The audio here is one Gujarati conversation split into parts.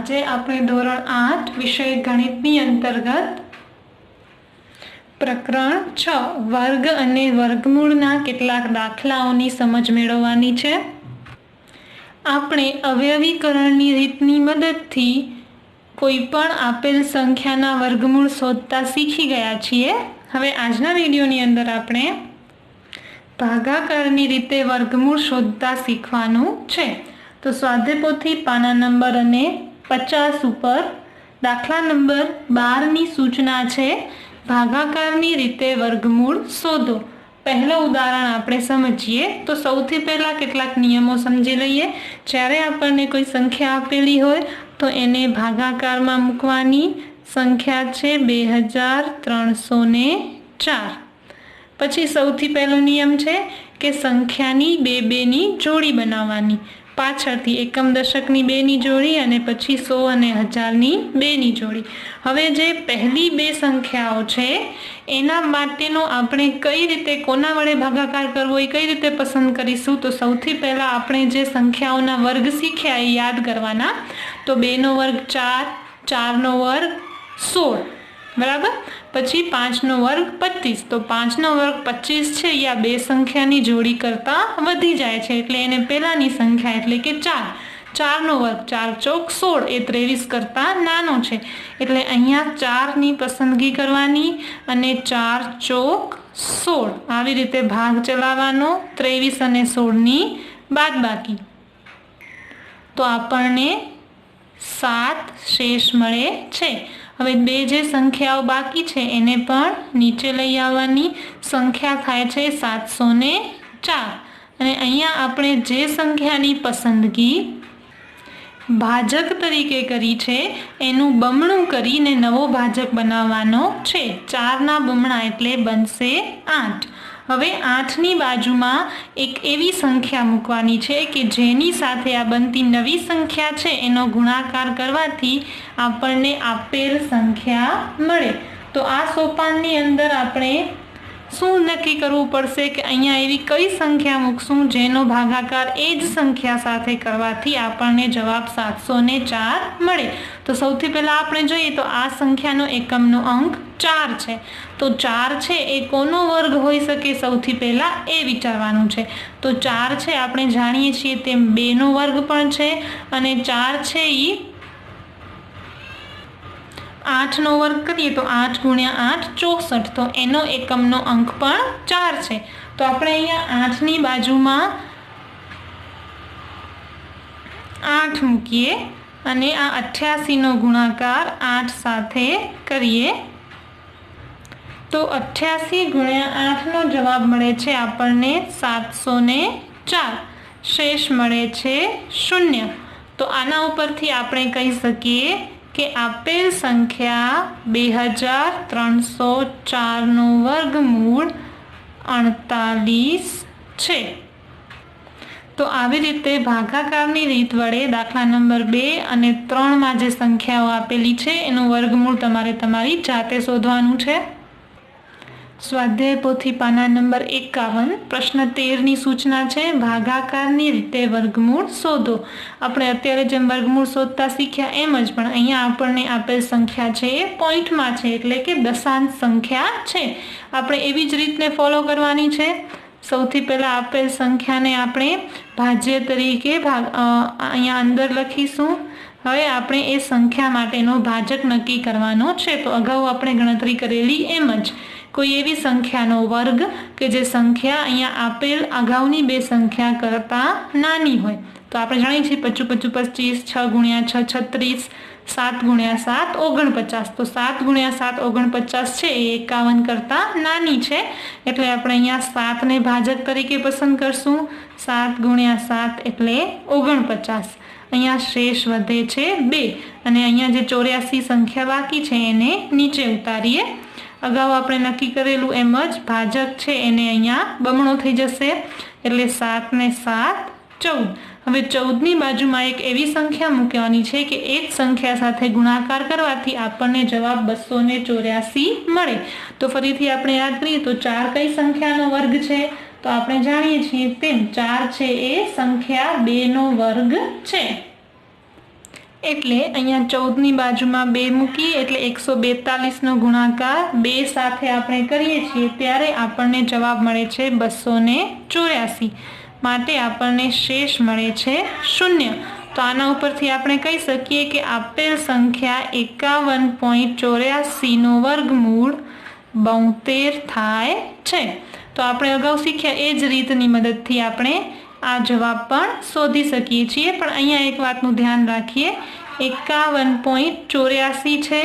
આજે આપણે ધોરણ 8 વિષય ગણિતની અંતર્ગત પ્રકરણ 6 વર્ગ અને વર્ગમૂળના કેટલાક દાખલાઓની સમજ મેળવવાની છે। આપણે અવયવીકરણની રીતની મદદથી કોઈ પણ આપેલ સંખ્યાના વર્ગમૂળ શોધતા શીખી ગયા છીએ। હવે આજના વિડીયોની અંદર આપણે ભાગાકારની રીતે વર્ગમૂળ શોધતા શીખવાનું છે। તો સ્વાધ્યાય પોથી પાના નંબર અને 50 ઉપર દાખલા નંબર 12ની સૂચના છે ભાગાકારની રીતે વર્ગમૂળ શોધો। પહેલો ઉદાહરણ આપણે સમજીએ તો સૌથી પહેલા કેટલાક નિયમો સમજી લઈએ। જ્યારે આપણને કોઈ સંખ્યા આપેલી હોય તો એને ભાગાકારમાં મૂકવાની। સંખ્યા છે 2304। પછી સૌથી પહેલો નિયમ છે કે સંખ્યાની બે જોડી બનાવવાની। પાછળથી એકમ દશકની 2ની જોડી અને પછી 100 અને 1000ની 2ની જોડી। હવે જે પહેલી બે સંખ્યાઓ છે એના માટેનો આપણે કઈ રીતે કોના વડે ભાગાકાર કરવો એ કઈ રીતે પસંદ કરીશું? તો સૌથી પહેલા આપણે જે સંખ્યાઓના વર્ગ શીખ્યા એ યાદ કરવાના। તો 2 નો વર્ગ 4, 4 નો વર્ગ 16, બરાબર। પછી 5 નો વર્ગ 25, તો 5 નો વર્ગ 25 છે એ આ બે સંખ્યાની જોડી કરતા વધી જાય છે એટલે એને પહેલાની સંખ્યા એટલે કે 4। 4 નો વર્ગ 4 ચોક 16 એ 23 કરતા નાનો છે એટલે અહીંયા 4ની પસંદગી કરવાની અને 4 ચોક 16 આવી રીતે ભાગ ચલાવવાનો। 23 અને 16ની બાદબાકી તો આપણને 7 શેષ મળે છે। હવે બે જે સંખ્યાઓ બાકી છે એને પણ નીચે લઈ આવવાની। સંખ્યા થાય છે 704 અને અહીંયા આપણે જે સંખ્યાની પસંદગી ભાજક તરીકે કરી છે એનું બમણું કરીને નવો ભાજક બનાવવાનો છે। 4ના બમણા એટલે બનશે 8। હવે 8ની બાજુમાં એક એવી સંખ્યા મૂકવાની છે કે જેની સાથે આ બનતી નવી સંખ્યા છે એનો ગુણાકાર કરવાથી આપણને આપેલ સંખ્યા મળે। તો આ સોપાનની અંદર આપણે શું નક્કી કરવું પડશે કે અહીંયા એવી કઈ સંખ્યા મૂકશું જેનો ભાગાકાર એ જ સંખ્યા સાથે કરવાથી આપણને જવાબ 704 મળે। તો સૌથી પહેલા આપણે જોઈએ તો આ સંખ્યાનો એકમનો અંક 4 છે। તો 4 છે એ કોનો વર્ગ હોઈ શકે સૌથી પહેલા એ વિચારવાનું છે। તો 4 છે આપણે જાણીએ છીએ તેમ 2 નો વર્ગ પણ છે અને 4 છે એ 8 નો વર્ગ કરીએ તો 8 ગુણ્યા 8 64, તો એનો એકમનો અંક પણ 4 છે। તો આપણે અહીંયા 8ની બાજુમાં 8 મૂકીએ અને આ 88નો ગુણાકાર 8 સાથે કરીએ તો 88 ગુણ્યા 8નો જવાબ મળે છે આપણને 704। શેષ મળે છે 0। તો આના ઉપરથી આપણે કહી શકીએ કે આપેલ સંખ્યા 2304 નું વર્ગમૂળ 48 છે। તો આવી રીતે ભાગાકારની રીત વડે દાખલા નંબર 2 અને 3માં જે સંખ્યાઓ આપેલી છે એનું વર્ગમૂળ તમારે તમારી જાતે શોધવાનું છે। સ્વાધ્યાય પોથી પાના નંબર 51 પ્રશ્ન 13ની સૂચના છે ભાગાકારની રીતે વર્ગમૂળ શોધો। આપણે અત્યારે જેમ વર્ગમૂળ શોધતા શીખ્યા એમ જ પણ અહીંયા આપણને આપેલ સંખ્યા છે એ પોઈન્ટમાં છે એટલે કે દશાંશ સંખ્યા છે। આપણે એવી જ રીતને ફોલો કરવાની છે। સૌથી પહેલા આપેલ સંખ્યાને આપણે ભાજ્ય તરીકે અહીંયા અંદર લખીશું। હવે આપણે એ સંખ્યા માટેનો ભાજક નક્કી કરવાનો છે। તો અગાઉ આપણે ગણતરી કરેલી એમ જ કોઈ એવી સંખ્યાનો વર્ગ કે જે સંખ્યા અહીંયા આપેલ અગાઉની બે સંખ્યા કરતા નાની હોય। તો આપણે જાણીએ છીએ 55 25, 6 ગુણ્યા 6 36, 7 ગુણ્યા 7 49। તો 7 ગુણ્યા 7 49 છે એ 51 કરતા નાની છે એટલે આપણે અહીંયા 7ને ભાજક તરીકે પસંદ કરશું। 7 ગુણ્યા 7 એટલે 49। અહીંયા શેષ વધે છે 2 અને અહીંયા જે 84 સંખ્યા બાકી છે એને નીચે ઉતારીએ। અગાઉ આપણે નક્કી કરેલું એમ જ ભાજક છે એને અહીંયા બમણો થઈ જશે એટલે 7 ને 7 14। હવે 14ની બાજુમાં એક એવી સંખ્યા મૂકવાની છે કે એ જ સંખ્યા સાથે ગુણાકાર કરવાથી આપણને જવાબ 284 મળે। તો ફરીથી આપણે યાદ કરીએ તો 4 કઈ સંખ્યાનો વર્ગ છે? તો આપણે જાણીએ છીએ તેમ 4 છે એ સંખ્યા 2 નો વર્ગ છે। એટલે અહીંયા 14 બાજુમાં 2 મૂકીએ એટલે 142 ગુણાકાર 2 સાથે આપણે કરીએ છીએ ત્યારે આપણને જવાબ મળે છે 284, માટે આપણને શેષ મળે છે 0। તો આના ઉપરથી આપણે કહી શકીએ કે આપેલ સંખ્યા 51.84 નો વર્ગમૂળ 72 થાય છે। તો આપણે અગાઉ શીખ્યા એ જ રીતની મદદથી આપણે આ જવાબ પણ શોધી શકીએ છીએ, પણ અહીંયા એક વાતનું ધ્યાન રાખીએ, 51.84 છે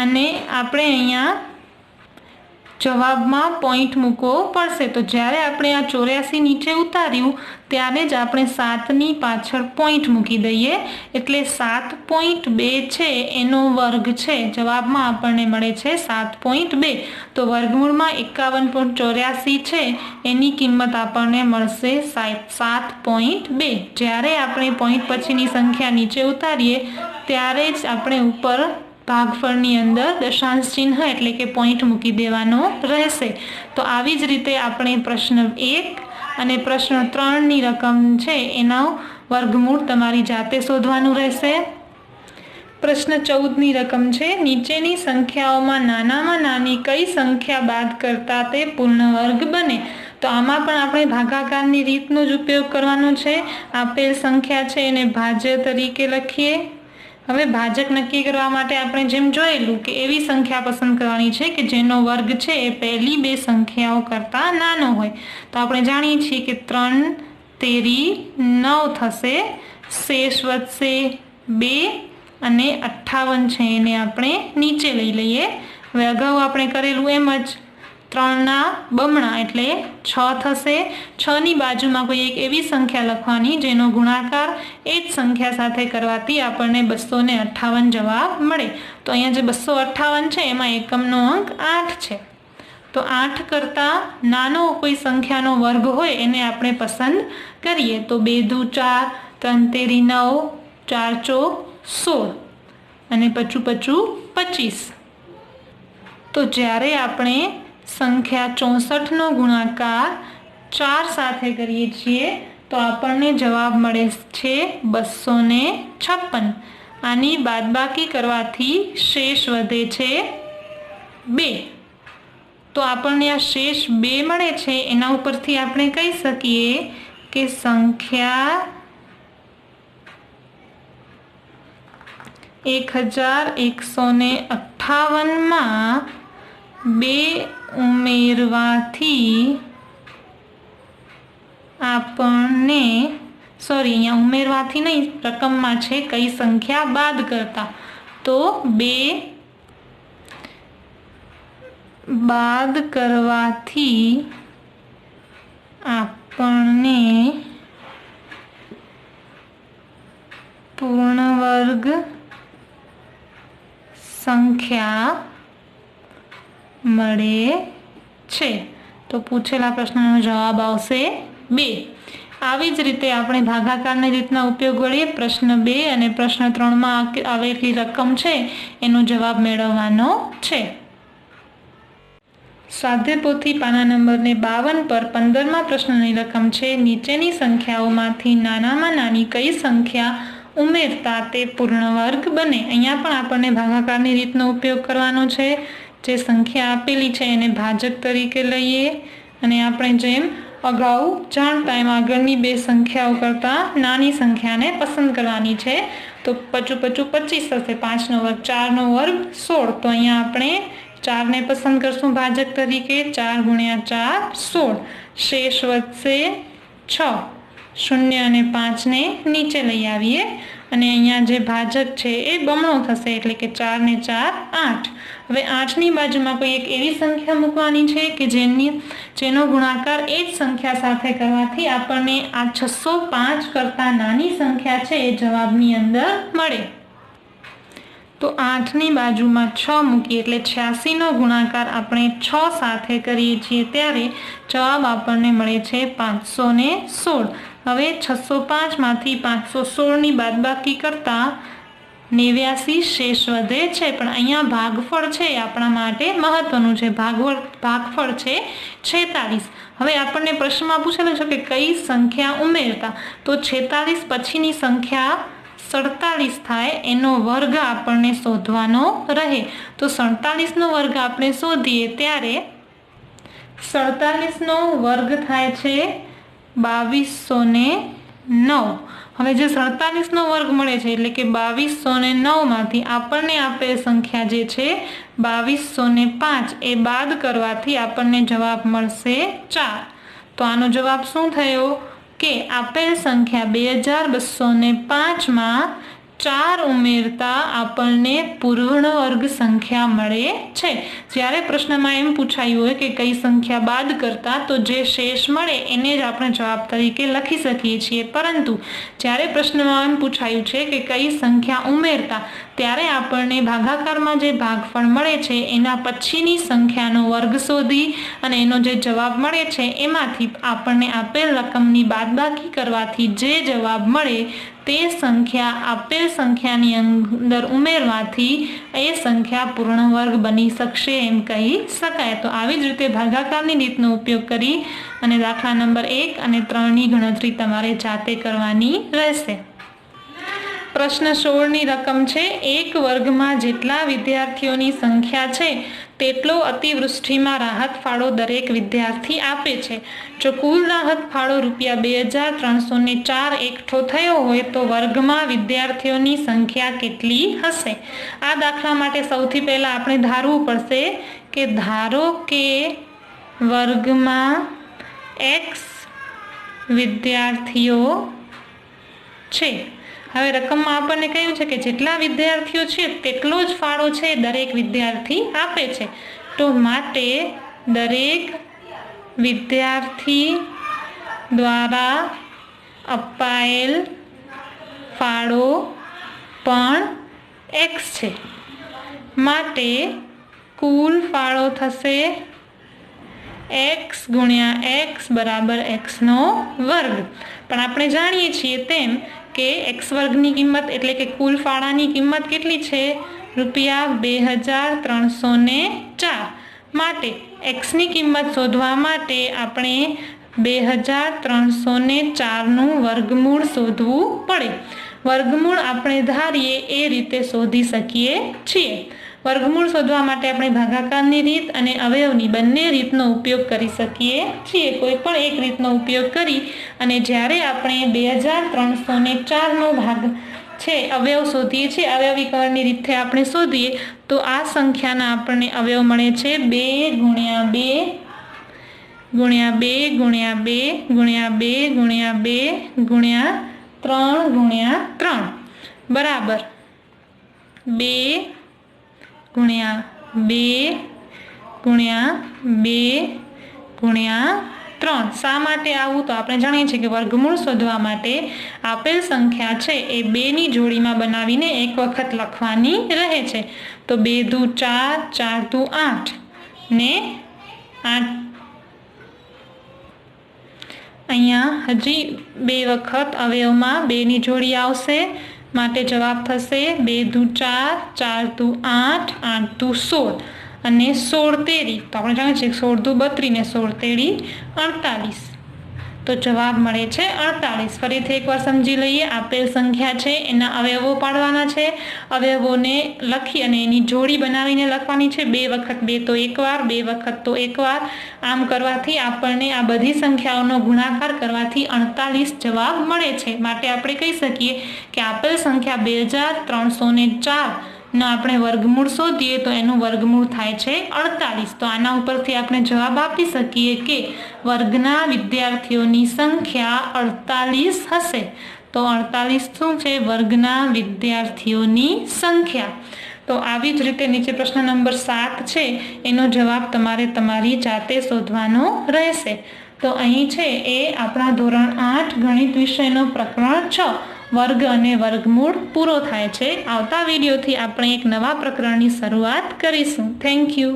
અને આપણે અહીંયા જવાબમાં પોઈન્ટ મૂકવો પડશે। તો જ્યારે આપણે આ 84 નીચે ઉતાર્યું ત્યારે જ આપણે 7ની પાછળ પોઈન્ટ મૂકી દઈએ એટલે 7.2 છે એનો વર્ગ છે, જવાબમાં આપણને મળે છે 7.2। તો વર્ગમૂળમાં 51.84 છે એની કિંમત આપણને મળશે 7.2। જ્યારે આપણે પોઈન્ટ પછીની સંખ્યા નીચે ઉતારીએ ત્યારે જ આપણે ઉપર ભાગફળની અંદર દશાંશ ચિહ્ન એટલે કે પોઈન્ટ મૂકી દેવાનો રહેશે। તો આવી જ રીતે આપણે પ્રશ્ન 1 અને પ્રશ્ન 3ની રકમ છે એનો વર્ગમૂળ તમારી જાતે શોધવાનું રહેશે। પ્રશ્ન 14ની રકમ છે, નીચેની સંખ્યાઓમાં નાનામાં નાની કઈ સંખ્યા બાદ કરતા તે પૂર્ણ વર્ગ બને। તો આમાં પણ આપણે ભાગાકારની રીતનો જ ઉપયોગ કરવાનો છે। આપેલ સંખ્યા છે એને ભાજ્ય તરીકે લખીએ। હવે ભાજક નક્કી કરવા માટે આપણે જેમ જોયેલું કે એવી સંખ્યા પસંદ કરવાની છે કે જેનો વર્ગ છે એ પહેલી બે સંખ્યાઓ કરતા નાનો હોય। તો આપણે જાણીએ છીએ કે 3 તેરી 9 થશે, શેષ વધશે 2 અને 58 છે એને આપણે નીચે લઈ લઈએ। હવે અગાઉ આપણે કરેલું એમ જ 3ના બમણા એટલે 6 થશે। 6ની બાજુમાં કોઈ એક એવી સંખ્યા લખવાની જેનો ગુણાકાર એ જ સંખ્યા સાથે કરવાથી આપણને 258 જવાબ મળે। તો અહીંયા જે 258 છે એમાં એકમનો અંક 8 છે। તો 8 કરતાં નાનો કોઈ સંખ્યાનો વર્ગ હોય એને આપણે પસંદ કરીએ। તો 2 દુ 4, 3 તેરી 9, 4 ચોક 16 અને પચું 25। તો જ્યારે આપણે સંખ્યા 64નો ગુણાકાર 4 સાથે કરીએ છીએ તો આપણને જવાબ મળે છે 256। આની બાદબાકી કરવાથી શેષ વધે છે 2। તો આપણને આ શેષ 2 મળે છે એના ઉપરથી આપણે કહી શકીએ કે સંખ્યા 1158માં 2 ઉમેરવાથી આપણને અહીંયા ઉમેરવાથી નહીં, રકમમાં છે કઈ સંખ્યા બાદ કરતા, તો 2 બાદ કરવાથી આપણને પૂર્ણ વર્ગ સંખ્યા મળે છે। તો પૂછેલા પ્રશ્નનો જવાબ આવશે 2। આવી જ રીતે આપણે ભાગાકારની રીતના ઉપયોગ વડે પ્રશ્ન 2 અને પ્રશ્ન 3માં આવેલી રકમ છે એનો જવાબ મેળવવાનો છે। સ્વાધ્યાયપોથી પાના નંબરને 52 પર 15મા પ્રશ્નની રકમ છે, નીચેની સંખ્યાઓમાંથી નાનામાં નાની કઈ સંખ્યા ઉમેરતા તે પૂર્ણ વર્ગ બને। અહીંયા પણ આપણને ભાગાકારની રીતનો ઉપયોગ કરવાનો છે। જે સંખ્યા આપેલી છે એને ભાજક તરીકે લઈએ અને આપણે જેમ અગાઉ જાણતા એમ આગળની બે સંખ્યાઓ કરતાં નાની સંખ્યાને પસંદ કરવાની છે। તો 25 25 થશે, 5નો વર્ગ 4નો વર્ગ 16। તો અહીંયા આપણે 4ને પસંદ કરશું ભાજક તરીકે, 4 ગુણ્યા 4 16। શેષ વધશે 6, 0 અને 5ને નીચે લઈ આવીએ અને અહીંયા જે ભાજક છે એ બમણો થશે એટલે કે 4 ને 4 8। હવે 8ની બાજુમાં કોઈ એક એવી સંખ્યા મૂકવાની છે કે જેનો ગુણાકાર એ જ સંખ્યા સાથે કરવાથી આપણને આ 605 કરતાં નાની સંખ્યા છે એ જવાબની અંદર મળે। તો 8ની બાજુમાં 6 મૂકીએ એટલે 86નો ગુણાકાર આપણે 6 સાથે કરીએ છીએ ત્યારે જવાબ આપણને મળે છે 516। હવે 605માંથી 516ની બાદબાકી કરતા 89 શેષ વધે છે, પણ અહીંયા ભાગફળ છે એ આપણા માટે મહત્વનું છે। ભાગફળ છે 46। હવે આપણને પ્રશ્નમાં પૂછેલું છે કે કઈ સંખ્યા ઉમેરતા, તો 46 પછીની સંખ્યા 47 થાય એનો વર્ગ આપણને શોધવાનો રહે। તો 47 નો વર્ગ આપણે શોધીએ ત્યારે 47 નો વર્ગ થાય છે 2209। હવે જે 47 નો વર્ગ મળે છે એટલે કે 2209 માંથી આપણને આપેલ સંખ્યા જે છે 2205 એ બાદ કરવાથી આપણને જવાબ મળશે 4। તો આનો જવાબ શું થયો કે આપેલ સંખ્યા 2205 માં 4 ઉમેરતા આપણને પૂર્ણ વર્ગ સંખ્યા મળે છે। જ્યારે પ્રશ્નમાં એમ પૂછાયું હોય કે કઈ સંખ્યા બાદ કરતા તો જે શેષ મળે એને જ આપણે જવાબ તરીકે લખી શકીએ છીએ, પરંતુ જ્યારે પ્રશ્નમાં એમ પૂછાયું છે કે કઈ સંખ્યા ઉમેરતા ત્યારે આપણને ભાગાકારમાં જે ભાગફળ મળે છે એના પછીની સંખ્યાનો વર્ગ શોધી અને એનો જે જવાબ મળે છે એમાંથી આપણને આપેલ રકમની બાદબાકી કરવાથી જે જવાબ મળે તે સંખ્યા આપેલ સંખ્યાની અંદર ઉમેરવાથી એ સંખ્યા પૂર્ણ વર્ગ બની શકશે એમ કહી શકાય। તો આવી જ રીતે ભાગાકારની રીતનો ઉપયોગ કરી અને દાખલા નંબર 1 અને 3ની ગણતરી તમારે જાતે કરવાની રહેશે। પ્રશ્ન 16 ની રકમ છે એક વર્ગમાં જેટલા વિદ્યાર્થીઓની સંખ્યા છે તેટલો અતિવૃષ્ટિમાં રાહત ફાળો દરેક વિદ્યાર્થી આપે છે। જો કુલ રાહત ફાળો ₹2304 એકઠો થયો હોય તો વર્ગમાં વિદ્યાર્થીઓની સંખ્યા કેટલી હશે? આ દાખલા માટે સૌથી પહેલા આપણે ધારવું પડશે કે ધારો કે વર્ગમાં x વિદ્યાર્થીઓ છે। હવે રકમમાં આપણને કહ્યું છે કે જેટલા વિદ્યાર્થીઓ છે તેટલો જ ફાળો છે દરેક વિદ્યાર્થી આપે છે। તો માટે દરેક વિદ્યાર્થી દ્વારા અપાયેલ ફાળો પણ x છે, માટે કુલ ફાળો થશે x ગુણ્યા x બરાબર x નો વર્ગ। પણ આપણે જાણીએ છીએ તેમ કે x વર્ગની કિંમત એટલે કે કુલ ફાળાની કિંમત કેટલી છે? ₹2304। માટે x ની કિંમત શોધવા માટે આપણે 2304 નું વર્ગમૂળ શોધવું પડે। વર્ગમૂળ આપણે ધારીએ એ રીતે શોધી શકીએ છીએ। વર્ગમૂળ શોધવા માટે આપણે ભાગાકારની રીત અને અવયવની બંને રીતનો ઉપયોગ કરી શકીએ છીએ। કોઈ પણ એક રીતનો ઉપયોગ કરી અને જ્યારે આપણે 2304 નો ભાગ છે અવયવ શોધીએ છીએ, અવયવીકરણની રીતે આપણે શોધીએ તો આ સંખ્યાના આપણને અવયવ મળે છે 2 ગુણ્યા 2 ગુણ્યા 2 ગુણ્યા 2 ગુણ્યા 2 ગુણ્યા 2 ગુણ્યા 3 ગુણ્યા 3 બરાબર 2 ગુણ્યા 2 ગુણ્યા 2 ગુણ્યા 3। શા માટે આવું? તો આપણે જાણીએ છીએ કે વર્ગમૂળ શોધવા માટે આપેલ સંખ્યા છે એ 2 ની જોડીમાં બનાવીને એક વખત લખવાની રહે છે। તો 2 દુ 4, 4 દુ 8 ને 8 અહીંયા હજી 2 વખત અવયવમાં 2 ની જોડી આવશે, માટે જવાબ થશે 2 દુ 4, 4 દુ 8, 8 દુ 16 અને 16 તેરી। તો આપણે જાણીએ છીએ 16 દુ 32 ને 16 તેરી 48। તો જવાબ મળે છે 48। ફરીથી એકવાર સમજી લઈએ, આપેલ સંખ્યા છે એના અવયવો પાડવાના છે, અવયવોને લખી અને એની જોડી બનાવીને લખવાની છે। 2 વખત 2 તો એકવાર, 2 વખત તો એકવાર, આમ કરવાથી આપણને આ બધી સંખ્યાઓનો ગુણાકાર કરવાથી 48 જવાબ મળે છે। માટે આપણે કહી શકીએ કે આપેલ સંખ્યા 2304 નો આપણે વર્ગમૂળ શોધીએ તો એનું વર્ગમૂળ થાય છે 48। તો આના ઉપરથી આપણે જવાબ આપી શકીએ કે વર્ગના વિદ્યાર્થીઓની સંખ્યા 48 હશે। તો 48 શું છે? વર્ગના વિદ્યાર્થીઓની સંખ્યા। તો આવી જ રીતે નીચે પ્રશ્ન નંબર 7 છે એનો જવાબ તમારે તમારી જાતે શોધવાનો રહેશે। તો અહીં છે એ આપણા ધોરણ 8 ગણિત વિષયનો પ્રકરણ 6 વર્ગ અને વર્ગમૂળ પૂરો થાય છે। આવતા વિડીયોથી આપણે એક નવા પ્રકરણની શરૂઆત કરીશું। Thank you.